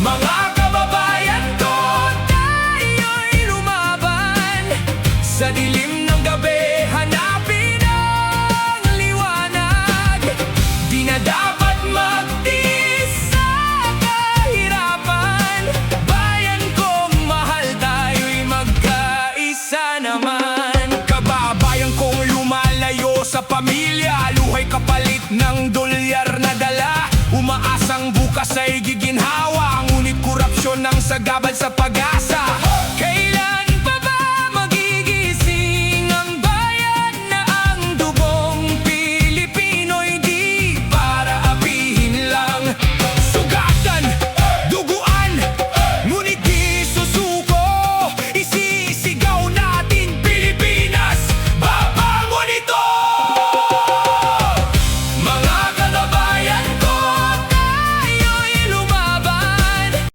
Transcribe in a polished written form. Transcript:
Mga kababayan ko, tayo'y lumaban. Sa dilim ng gabi, hanapin ang liwanag. Di na dapat magtiis sa kahirapan. Bayan kong mahal, tayo'y magkaisa naman. Kababayan kong lumalayo sa pamilya, luhay kapalit ng dolyar na dala. Umaasang bukas ay giginhawa, ngunit korupsyon ang sagabal sa pag-asa.